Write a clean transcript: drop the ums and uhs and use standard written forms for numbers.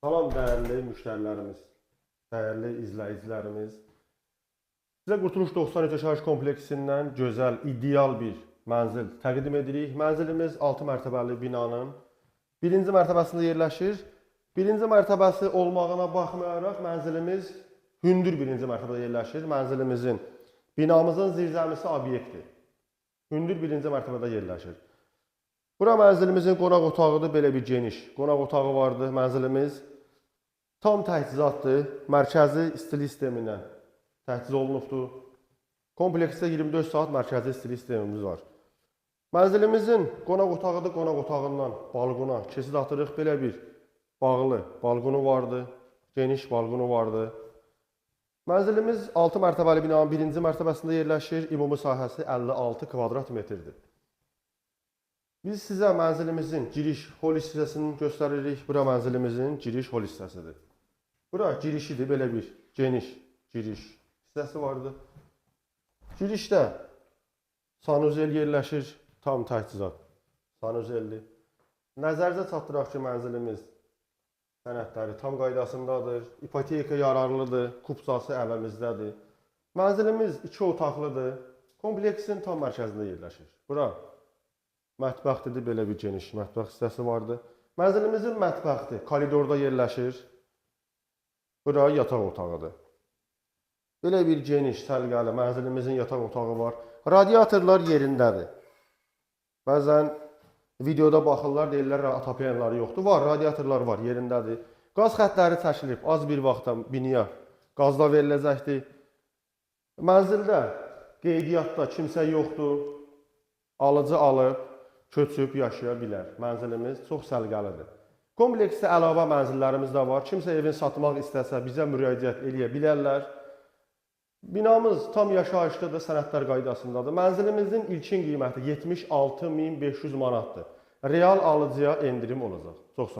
Salam dəyərli müştərilərimiz, dəyərli izləyicilərimiz. Sizə Qurtuluş 93 yaşayış kompleksindən gözəl, ideal bir mənzil təqdim edirik. Mənzilimiz 6 mərtəbəli binanın 1-ci mərtəbəsində yerləşir. 1-ci mərtəbəsi olmağına baxmayaraq mənzilimiz hündür 1-ci mərtəbədə yerləşir. Mənzilimizin, binamızın zirzəmisi obyektdir. Hündür 1-ci mərtəbədə yerləşir. Bura mənzilimizin qonaq otağıdır, belə bir geniş qonaq otağı vardır. Mənzilimiz tam təchizatdır, mərkəzi istilik sistemindən təchiz olunubdur. Kompleksdə 24 saat mərkəzi istilik sistemimiz var. Mənzilimizin qonaq otağıdır, qonaq otağından balkona keçid atırıq. Belə bir bağlı balkonu vardı, geniş balkonu vardı. Mənzilimiz 6 mərtəbəli binanın 1-ci mərtəbəsində yerləşir. Ümumi sahəsi 56 kvadrat metrdir. Biz sizə mənzilimizin giriş hol hissəsini göstəririk. Bura mənzilimizin giriş hol hissəsidir. Bura girişidir, belə bir geniş giriş hissəsi vardır. Girişdə sanuzel yerləşir, tam təchizat sanuzeldir. Nəzərinizə çatdıraq ki, mənzilimiz sənədləri tam qaydasındadır, ipoteka yararlıdır, kupçası əvəmizdədir. Mənzilimiz 2 otaqlıdır, kompleksin tam mərkəzində yerləşir. Bura mətbəxdir, belə bir geniş mətbəx hissəsi vardır. Mənzilimizin mətbəxi koridorda yerləşir. Bura yataq otağıdır. Belə bir geniş, səliqəli mənzilimizin yataq otağı var. Radiatorlar yerindədir. Bəzən videoda baxırlar, deyirlər atapenları yoxdur. Var, radiatorlar var, yerindədir. Qaz xətləri çəkilib, az bir vaxtda binaya qazda veriləcəkdir. Mənzildə qeydiyyatda kimsə yoxdur. Alıcı alıb, köçüb yaşaya bilər. Mənzilimiz çox səliqəlidir. Kompleksdə əlavə mənzillərimiz də var. Kimsə evini satmaq istəsə bizə müraciət eləyə bilərlər. Binamız tam yaşayışlıdır, sənədlər qaydasındadır. Mənzilimizin ilkin qiyməti 76.500 manatdır. Real alıcıya endirim olacaq. Çox sağ olun.